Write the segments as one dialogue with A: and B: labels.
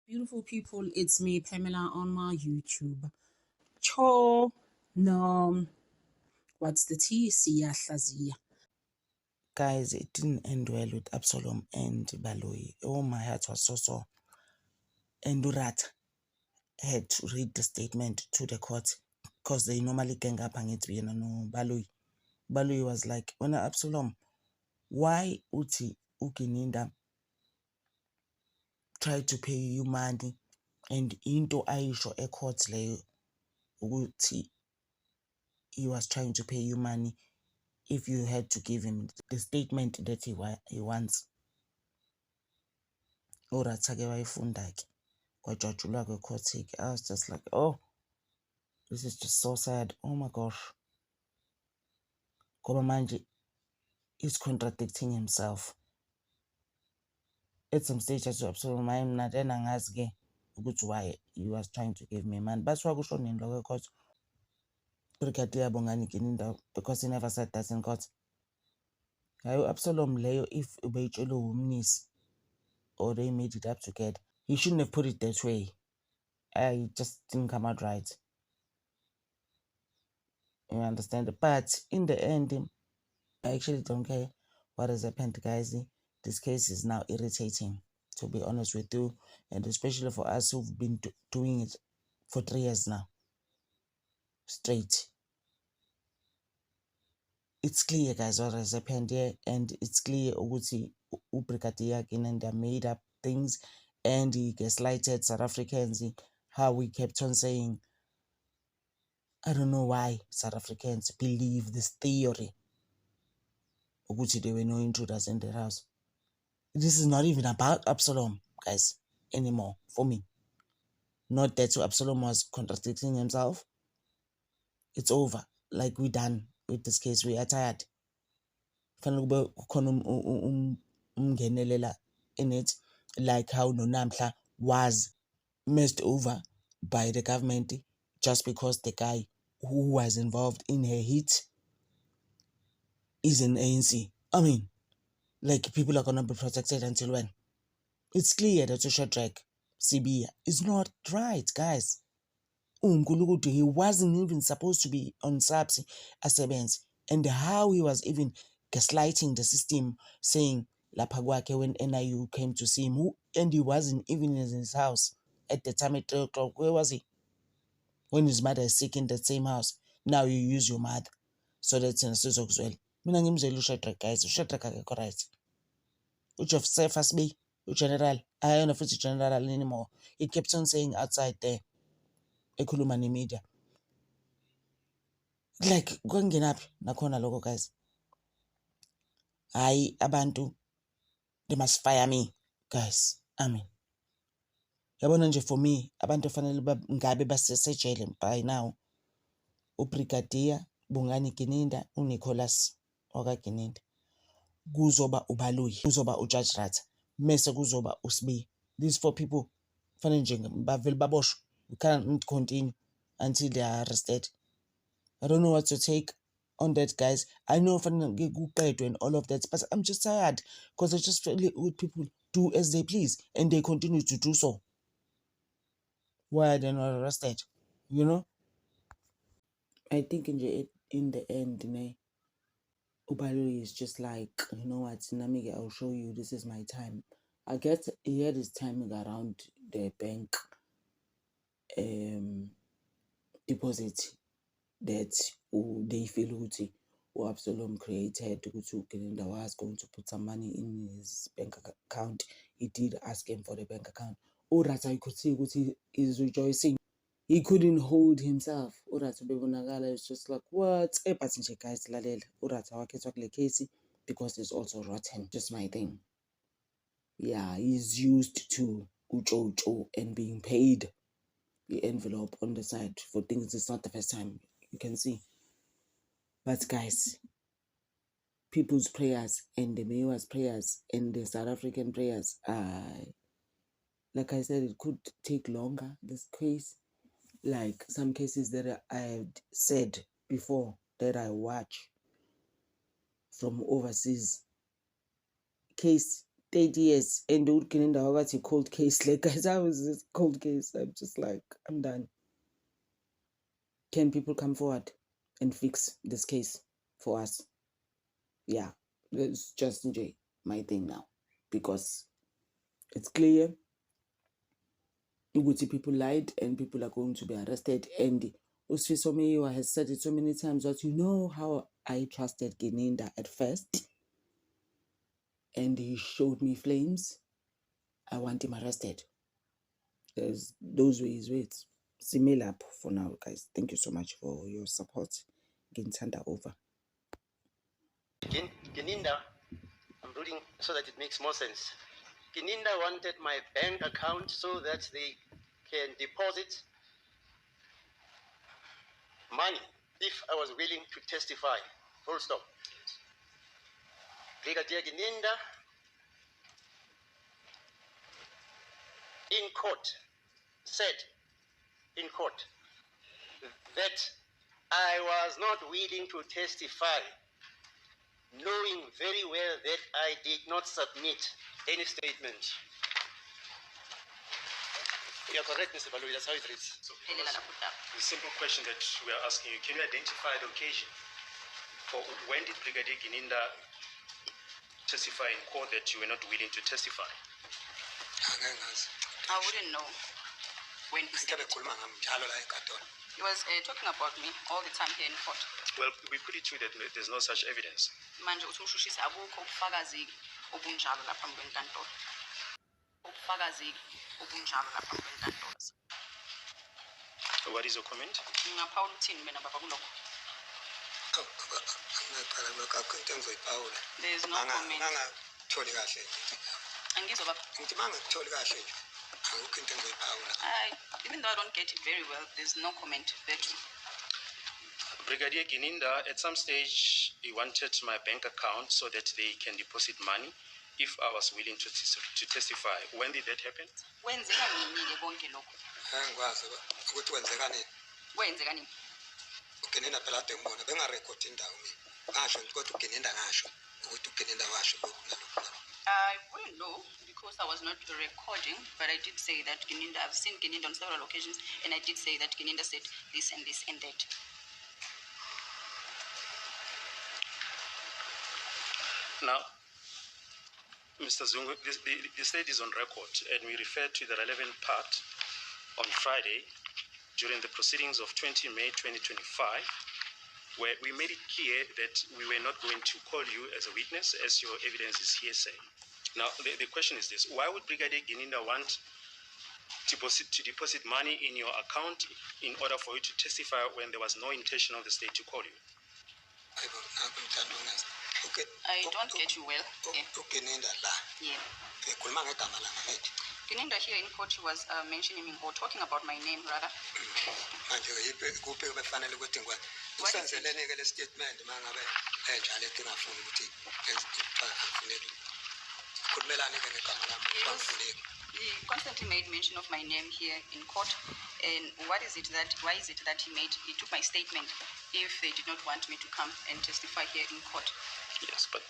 A: Beautiful people, it's me, Pamela, on my YouTube. Cho, no, what's the T? Siyahlazia.
B: Guys, it didn't end well with Absalom and Baloyi. Oh, my heart was so. And Urat had to read the statement to the court because they normally gang up and it's no Baloyi. Baloyi was like, when Absalom, why uti ukininda try to pay you money and into Aisha a court leyo uti he was trying to pay you money if you had to give him the statement that he wants. Urat-ke wayifunda-ke kwajatshulwa kwe-court-ke. I was just like, oh, this is just so sad. Oh my gosh. Ngoba manje he's contradicting himself. At some stage athi Absalom hayi mina then angazi-ke ukuthi why he was trying to give me money. Bashiwa kusho nini lokho e-court? Brigadier Bongani Gininda, because he never said that in court. Hayi Absalom leyo if ubeyitshelwe umnisi or they made it up together, he shouldn't have put it that way. I just didn't come out right. You understand? But in the end, I actually don't care what has happened, guys. This case is now irritating, to be honest with you, and especially for us who've been doing it for 3 years now straight. It's clear, guys, what has happened here, and it's clear ukuthi uBrigadier Ginenda made up things and he gaslighted South Africans. How we kept on saying, I don't know why South Africans believe this theory ukuthi there were no intruders in their house. This is not even about Absalom, guys, anymore for me. Not that Absalom was contradicting himself. It's over. Like, we're done with this case. We are tired. In it, like how Nonamhla was messed over by the government just because the guy who was involved in her hit is an ANC. I mean, like, people are gonna be protected until when? It's clear that Shadrack Sibiya is not right, guys. He wasn't even supposed to be on SAPS asebenzi, and how he was even gaslighting the system, saying lapha kwakhe when NIU came to see him, and he wasn't even in his house at the time at 3 o'clock. Where was he? When his mother is sick in that same house. Now you use your mother so that sizokuzwela. Mina ngimzwela uShadrack, guys. uShadrack akekho right. uJoseph Asibi, uGeneral, ayona futhi general anymore. He kept on saying outside there, ekhuluma nemedia. Like, kwangenaphi nakhona lokho, guys? Hayi abantu, they must fire me, guys. I mean, yabona nje, for me, abantu fanele ngabe basesejele by now. uBrigadier Bongani Gininda, uNicholas wakaGininda, kuzoba uBaloyi, kuzoba uJudge Ratha, mese kuzoba uSibiya. These 4 people fanele nje bavele baboshwe. We can't continue until they are arrested. I don't know what your take on that, guys. I know and all of that, but I'm just tired because I just feel like people do as they please and they continue to do so. Why are they not arrested? You know? I think in the end, Ubaloyi is just like, you know what, Namige, I'll show you, this is my time. I guess he had his timing around the bank deposit that they feel ukuthi Absalom created, ukuthi Gininda was going to put some money in his bank account. He did ask him for the bank account. Uratha, you could see ukuthi he's rejoicing. He couldn't hold himself. Uratha bebonakala, it's just like, what? But nje, guys, lalela. Uratha wakhethwa kule case because he's also rotten. Just my thing. Yeah, he's used to uchocho and being paid the envelope on the side for things. It's not the first time, you can see. But guys, people's prayers and the mayor's prayers and the South African prayers, like I said, it could take longer, this case. Like some cases that I had said before that I watch from overseas, case 30 years and Gininda a cold case. Like, guys, how is this cold case? I'm just like, I'm done. Can people come forward and fix this case for us? Yeah, it's just my thing now, because it's clear people lied and people are going to be arrested. And Usfiso Meyiwa has said it so many times that you know how I trusted Gininda at first, and he showed me flames. I want him arrested. Those were his words. Similar for now, guys. Thank you so much for your support. Gintanda over.
C: Gininda, I'm reading so that it makes more sense. Gininda wanted my bank account so that they can deposit money if I was willing to testify. Full stop. Brigadier Gininda in court said in court that I was not willing to testify, knowing very well that I did not submit any statement. You are correct, Mr. Baloyi, that's how it reads. So,
D: the simple question that we are asking you, can you identify the occasion for when did Brigadier Gininda testify in court that you were not willing to testify?
E: I wouldn't know when he said it. He was talking about me all the time here in court.
D: Well, we put it to you that there's no such evidence.
E: Manje uthushushisa abukho ubufakazi obunjalo lapha kwenkantolo. Ubufakazi obunjalo lapha kwenkantolo.
D: What is your comment?
E: Ngaphawu uthini mina baba kulokho? There is no comment. Angizwa even though I don't get it very well, there's no comment there too.
D: Brigadier Gininda, at some stage, he wanted my bank account so that they can deposit money if I was willing to testify. When did that happen?
E: Kwenzeka nini konke lokho? Kwenzeka nini?
C: Ugenenda phela ade ngibona bengarekhodi indawo mina. Ngasho ukuthi ugenenda ngasho ukuthi ugenenda washo lokho nalokho.
E: I wouldn't know because I was not recording, but I did say that Gininda, I've seen Gininda on several occasions, and I did say that Gininda said this and this and that.
D: Now, Mr. Zungu, the state is on record, and we refer to the relevant part on Friday during the proceedings of 20 May 2025, where we made it clear that we were not going to call you as a witness, as your evidence is hearsay. Now, the question is this: why would Brigadier Gininda want to deposit money in your account in order for you to testify when there was no intention of the state to call you?
E: I don't get you well. Yeah. Gininda here in court, he was mentioning me or talking about my name rather. What is it? He constantly made mention of my name here in court, and why is it that he took my statement if they did not want me to come and testify here in court?
D: Yes, but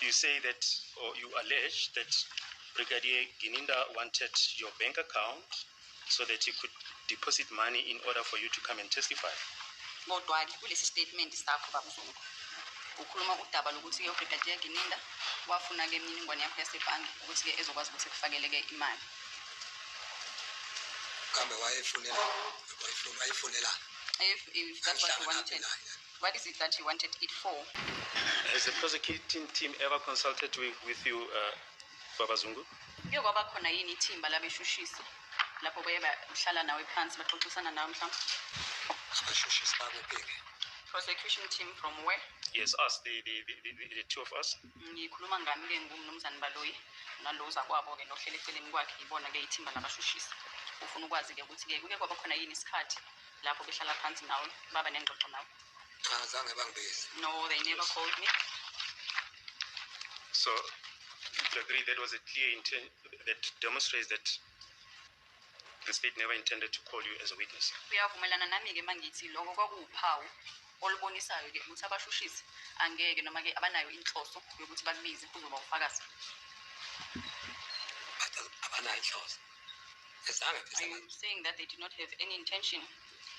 D: you say that, or you allege that Brigadier Gininda wanted your bank account so that he could deposit money in order for you to come and testify.
E: Kodwa kulesi statement sakho babuzungu ukhuluma udaba lokuthi ke uBrigadier Gininda wafuna ke imininingwane yakho yasebhangi ukuthi ke ezokwazi ukuthi kufakeleke imali.
C: Kambe wayefunela
E: if that's what he wanted, what is it that he wanted it for?
D: Has the prosecuting team ever consulted with you, Baba Zungu?
E: Kuye kwaba khona yini ithimba labeshushisi lapho baye bahlala nawe phansi baxoxisana nawe mhlawumbe?
C: Abashushisi babuphi?
E: Prosecution team from where?
D: Yes, us, the two of us.
E: Ngikhuluma ngami ke ngumnumzane Baloyi naloza kwabo ke nohlele eceleni kwakhe ibona ke ithimba labashushisi. Ufuna ukwazi ke ukuthi ke kuke kwaba khona yini isikhathi lapho behlala phansi nawe baba nengxoxo nawe?
C: Azange bangibize.
E: No, they never called me.
D: So, you agree that was a clear intent that demonstrates that the state never intended to call you as a witness?
E: Uyavumelana nami ke mangithi lokho kwakuwuphawu olubonisayo ke ukuthi abashushisi angeke noma ke abanayo inhloso yokuthi bakubize kuzoba ufakazi. Are you saying that they did not have any intention?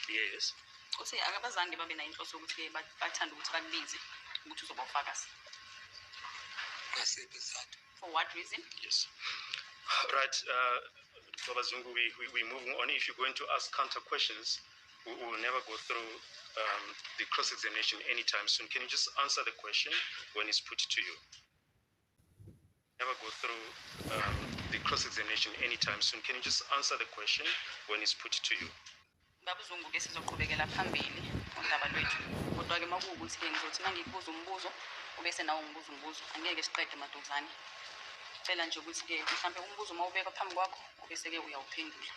D: Yes.
E: Uthi akabazange babe na inhloso ukuthi bathanda ukuthi bakubize ukuthi uzoba ufakazi. For what reason?
D: Yes. Right. Baba Zungu, we're moving on. If you're going to ask counter questions, we will never go through the cross-examination anytime soon. Can you just answer the question when it's put to you? Never go through the cross-examination anytime soon. Can you just answer the question when it's put to you?
E: Baba Zungu ke sizoqhubekela phambili ngondaba lwethu. Kodwa ke makuwukuthi ke ngizothi mangikubuza umbuzo ubese nawe ungibuza umbuzo. Angeke siqede madodana. Cela nje ukuthi ke mhlambe umbuzo mawubeka phambi kwakho ubese ke uyawuphendula.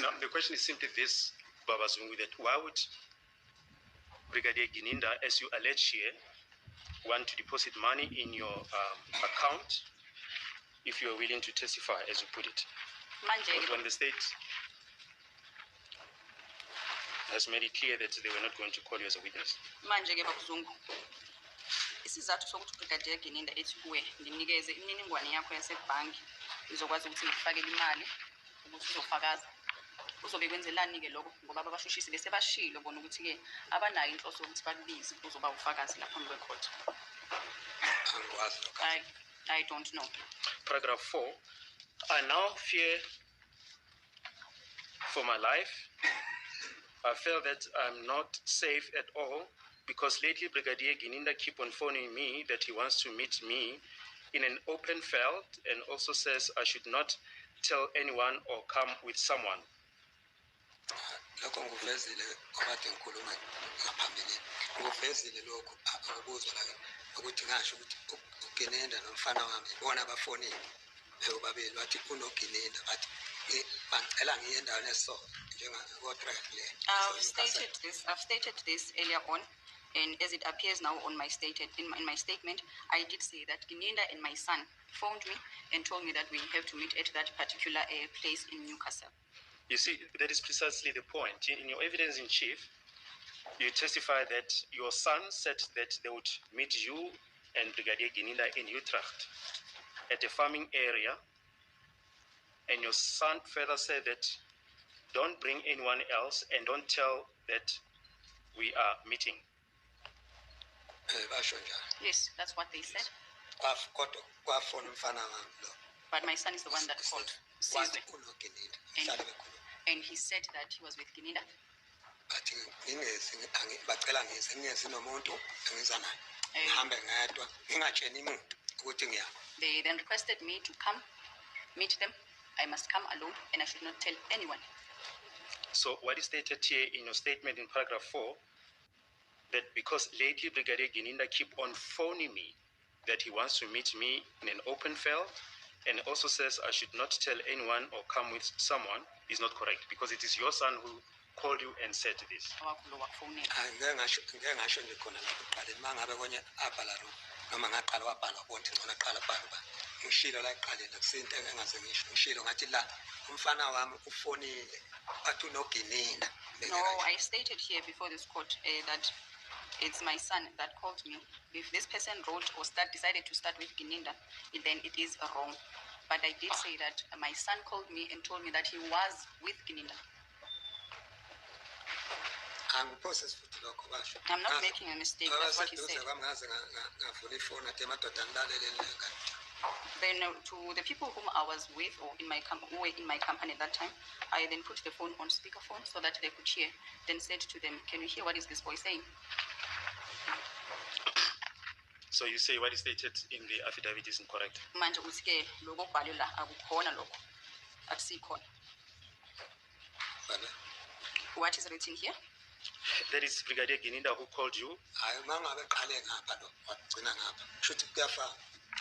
D: Now, the question is simply this, Baba Zungu, that why would Brigadier Gininda, as you allege here, want to deposit money in your account if you are willing to testify, as you put it? When the state has made it clear that they were not going to call you as a witness.
E: Manje ke Baba Zungu. Isizathu sokuthi Brigadier Gininda ethi kuwe nginikeze imininingwane yakho yasebhanki izokwazi ukuthi ngifakele imali ukuthi uzofakaza. Uzobe kwenzelani ke lokho ngoba abashushisi bese bashilo bona ukuthi ke abanayo inhloso ukuthi bakubize uzoba ufakazi lapha phambi kwecourt. I don't know.
D: Paragraph 4. I now fear for my life. I feel that I'm not safe at all because lately Brigadier Gininda keep on phoning me that he wants to meet me in an open field and also says I should not tell anyone or come with someone.
F: Lokho nguvezile okade ngikhuluma ngaphambili nguvezile lokho akubuzwa la ukuthi ngasho ukuthi uGinenda nomfana wami bona bafonile babili bathi unoGinenda bathi bangicela ngiye endaweni eso njengakotrack le.
E: I've stated this earlier on, and as it appears now on my in my statement, I did say that Gininda and my son phoned me and told me that we have to meet at that particular place in Newcastle.
D: You see, that is precisely the point. In your evidence in chief, you testify that your son said that they would meet you and Brigadier Gininda in Utrecht at a farming area, and your son further said that don't bring anyone else and don't tell that we are meeting.
E: Yes, that's what they said. But my son is the one that called. And he said that he was with Gininda. They then requested me to come meet them. I must come alone and I should not tell anyone.
D: So what is stated here in your statement in paragraph 4, that because lately Brigadier Gininda keep on phoning me that he wants to meet me in an open field and also says I should not tell anyone or come with someone, is not correct, because it is your son who called you and said this.
E: No, I stated here before this court that it's my son that called me. If this person wrote or decided to start with Gininda, then it is wrong. But I did say that my son called me and told me that he was with Gininda. I'm not making a mistake, that's what he said. Then to the people whom I was with or who were in my company at that time, I then put the phone on speakerphone so that they could hear. Then said to them, can you hear what is this boy saying?
D: So you say what is stated in the affidavit is incorrect?
E: What is written here?
D: That is Brigadier Gininda who called you?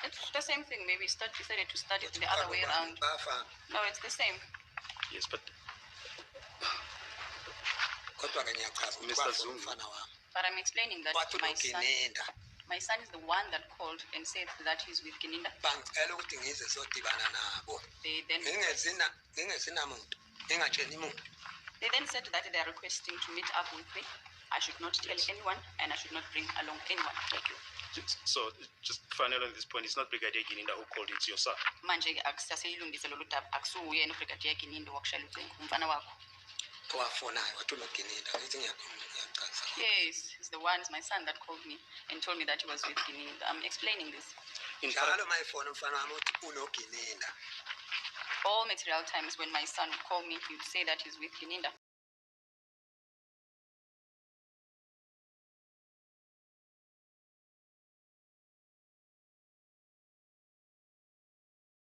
E: It's the same thing. Maybe decided to start it the other way around. No, it's the same.
D: Yes, but Mr. Zungu.
E: But I'm explaining that my son is the one that called and said that he's with Gininda. They then said that they are requesting to meet up with me. I should not tell anyone, and I should not bring along anyone. Thank you.
D: So, just final on this point, it's not Brigadier Gininda who called, it's your son.
E: Manje akusaseyilungise lolu daba, akusuwuyena uBrigadier Gininda wakushaya ucingo, umfana wakho.
F: owafonayo wathi unoGininda ngithi ngiyachaza.
E: Yes, it's the one, it's my son that called me and told me that he was with Gininda. I'm explaining this.
F: Njalo mayifona umfana wami uthi unoGininda.
E: All material times when my son would call me, he would say that he's with Gininda.